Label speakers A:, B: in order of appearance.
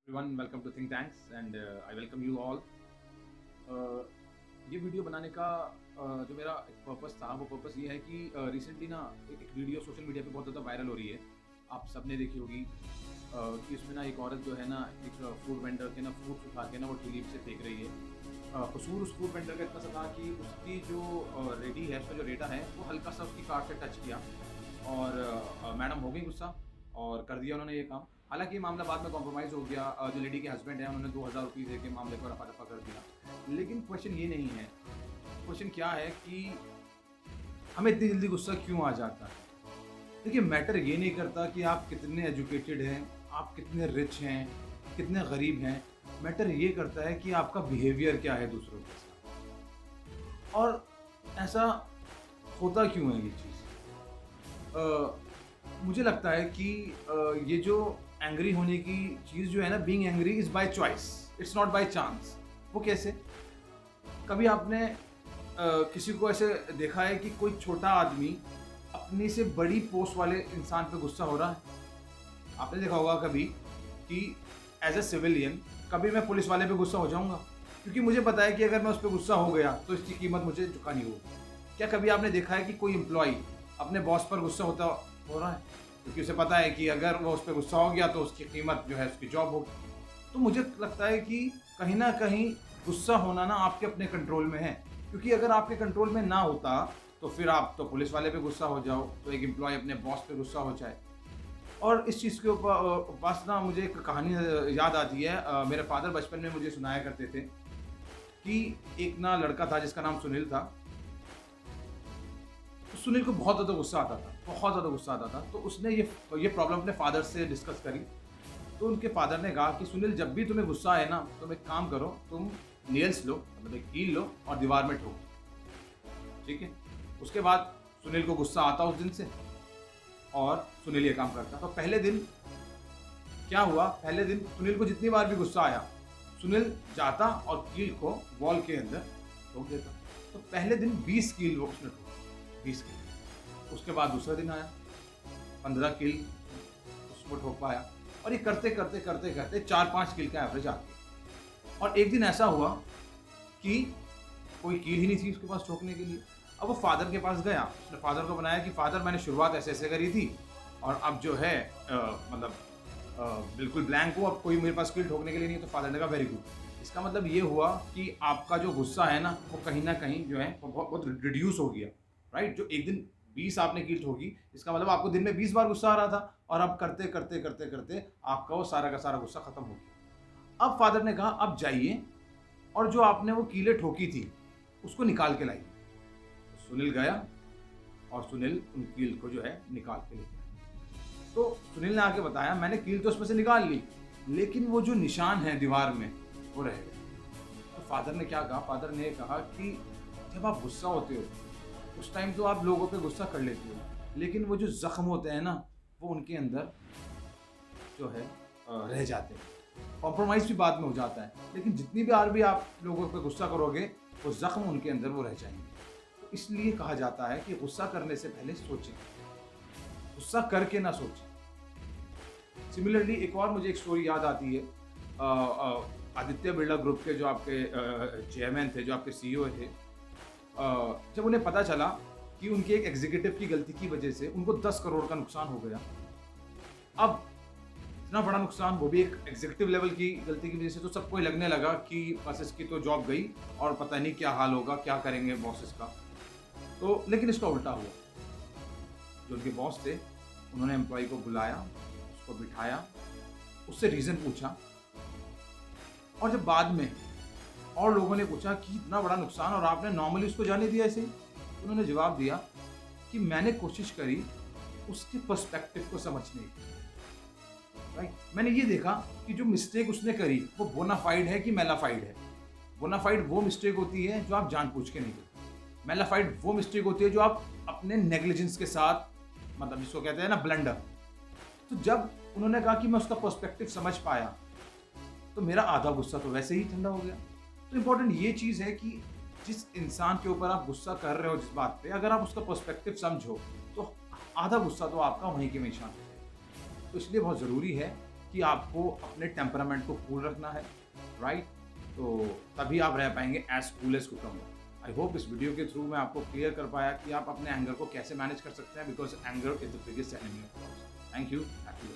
A: everyone, welcome to Think Tanks and I welcome you all. ये video बनाने का जो मेरा पर्पस था वो पर्पस ये है कि रिसेंटली ना एक वीडियो सोशल मीडिया पे बहुत ज़्यादा वायरल हो रही है। आप सबने देखी होगी कि उसमें ना एक औरत जो है ना एक फूड वेंडर के ना फ्रूट्स उठा के ना वो ठेली से फेंक रही है। कसूर उस फूड वेंडर का इतना सा था कि उसकी जो रेडी है, उसका जो रेटा है वो हल्का सा उसकी कार्ट से टच किया और मैडम हो गई गुस्सा और कर दिया उन्होंने ये काम। हालाँकि ये मामला बाद में कॉम्प्रोमाइज़ हो गया। जो लेडी के हस्बैंड हैं उन्होंने 2000 रुपीज़ दे के मामले को रफ़ा-दफ़ा कर दिया। लेकिन क्वेश्चन ये नहीं है, क्वेश्चन क्या है कि हमें इतनी जल्दी गुस्सा क्यों आ जाता है? देखिए, मैटर ये नहीं करता कि आप कितने एजुकेटेड हैं, आप कितने रिच हैं, कितने गरीब हैं। मैटर ये करता है कि आपका बिहेवियर क्या है दूसरों के साथ। और ऐसा होता क्यों है ये चीज़? मुझे लगता है कि ये जो एंग्री होने की चीज़ जो है ना, being angry is by choice, it's not by chance. वो कैसे? कभी आपने किसी को ऐसे देखा है कि कोई छोटा आदमी अपनी से बड़ी पोस्ट वाले इंसान पे गुस्सा हो रहा है? आपने देखा होगा कभी कि एज ए सिविलियन कभी मैं पुलिस वाले पे गुस्सा हो जाऊंगा, क्योंकि मुझे पता है कि अगर मैं उस पर गुस्सा हो गया तो इसकी कीमत मुझे चुकानी होगी। क्या कभी आपने देखा है कि कोई एम्प्लॉय अपने बॉस पर गुस्सा होता हो रहा है? क्योंकि उसे पता है कि अगर वो उस पर गुस्सा हो गया तो उसकी कीमत जो है उसकी जॉब होगी। तो मुझे लगता है कि कहीं ना कहीं गुस्सा होना ना आपके अपने कंट्रोल में है, क्योंकि अगर आपके कंट्रोल में ना होता तो फिर आप तो पुलिस वाले पे गुस्सा हो जाओ, तो एक एम्प्लॉय अपने बॉस पे गुस्सा हो जाए। और इस चीज़ के ऊपर बस ना मुझे एक कहानी याद आती है। मेरे फादर बचपन में मुझे सुनाया करते थे कि एक ना लड़का था जिसका नाम सुनील था। तो सुनील को बहुत ज़्यादा गुस्सा आता था, बहुत ज़्यादा गुस्सा आता था। तो उसने ये प्रॉब्लम अपने फादर से डिस्कस करी। तो उनके फादर ने कहा कि सुनील, जब भी तुम्हें गुस्सा आए ना, तुम एक काम करो, तुम नेल्स लो, मतलब एक कील लो और दीवार में ठोको। ठीक है? उसके बाद सुनील को गुस्सा आता उस दिन से और सुनील ये काम करता। तो पहले दिन क्या हुआ, पहले दिन सुनील को जितनी बार भी गुस्सा आया, सुनील जाता और कील को वॉल के अंदर ठोक देता। तो पहले दिन 20 कील वो उसने ठोकी, 20 कील। उसके बाद दूसरा दिन आया, 15 कील उसको ठोक पाया और ये करते करते करते करते 4-5 कील का एवरेज आ गया। और एक दिन ऐसा हुआ कि कोई कील ही नहीं थी उसके पास ठोकने के लिए। अब वो फादर के पास गया, उसने फादर को बनाया कि फादर, मैंने शुरुआत ऐसे ऐसे करी थी और अब जो है मतलब बिल्कुल ब्लैंक हूँ, अब कोई मेरे पास कील ठोकने के लिए नहीं है। तो फादर ने कहा वेरी गुड। इसका मतलब ये हुआ कि आपका जो गुस्सा है ना वो कहीं ना कहीं जो है वो बहुत बहुत रिड्यूस हो गया, राइट? जो एक दिन 20 आपने कील ठोकी, इसका मतलब आपको दिन में 20 बार गुस्सा आ रहा था और अब करते करते करते करते आपका वो सारा का सारा गुस्सा खत्म हो गया। अब फादर ने कहा अब जाइए और जो आपने वो कीलें ठोकी थी उसको निकाल के लाइए। तो सुनील गया और सुनील उन कील को जो है निकाल के लेके आया। तो सुनील ने आके बताया, मैंने कील तो उसमें से निकाल ली, लेकिन वो जो निशान है दीवार में वो रह गए। तो फादर ने क्या कहा, फादर ने कहा कि जब आप गुस्सा होते हो उस टाइम तो आप लोगों पे गुस्सा कर लेते हो, लेकिन वो जो जख्म होते हैं ना वो उनके अंदर जो है रह जाते हैं। कॉम्प्रोमाइज़ भी बाद में हो जाता है, लेकिन जितनी बार भी आप लोगों पे गुस्सा करोगे वो जख्म उनके अंदर वो रह जाएंगे। तो इसलिए कहा जाता है कि गुस्सा करने से पहले सोचें, गुस्सा करके ना सोचें। सिमिलरली एक और मुझे एक स्टोरी याद आती है। आदित्य बिरला ग्रुप के जो आपके चेयरमैन थे, जो आपके सीईओ थे, जब उन्हें पता चला कि उनके एक एग्जीक्यूटिव की गलती की वजह से उनको 10 करोड़ का नुकसान हो गया। अब इतना बड़ा नुकसान, वो भी एक एग्जीक्यूटिव लेवल की गलती की वजह से, तो सबको लगने लगा कि बस इसकी तो जॉब गई और पता नहीं क्या हाल होगा, क्या करेंगे बॉसेस का। तो लेकिन इसका उल्टा हुआ। जो उनके बॉस थे उन्होंने एम्प्लॉय को बुलाया, उसको बिठाया, उससे रीज़न पूछा और जब बाद में और लोगों ने पूछा कि इतना बड़ा नुकसान और आपने नॉर्मली उसको जाने दिया ऐसे, उन्होंने जवाब दिया कि मैंने कोशिश करी उसके पर्सपेक्टिव को समझने की, राइट? मैंने ये देखा कि जो मिस्टेक उसने करी वो बोनाफाइड है कि मेलाफाइड है। बोनाफाइड वो मिस्टेक होती है जो आप जानबूझ के नहीं करते। मेलाफाइड वो मिस्टेक होती है जो आप अपने नेग्लिजेंस के साथ, मतलब जिसको कहते हैं ना ब्लंडर। तो जब उन्होंने कहा कि मैं उसका पर्सपेक्टिव समझ पाया तो मेरा आधा गुस्सा तो वैसे ही ठंडा हो गया। तो इम्पोर्टेंट ये चीज़ है कि जिस इंसान के ऊपर आप गुस्सा कर रहे हो, जिस बात पे, अगर आप उसका पर्सपेक्टिव समझो तो आधा गुस्सा तो आपका वहीं के वहीं शांत है। तो इसलिए बहुत ज़रूरी है कि आपको अपने टेम्परामेंट को कूल रखना है, राइट? तो तभी आप रह पाएंगे as cool as cucumber. I hope इस वीडियो के थ्रू मैं आपको क्लियर कर पाया कि आप अपने एंगर को कैसे मैनेज कर सकते हैं, because anger is the biggest enemy of love. Thank you. Happy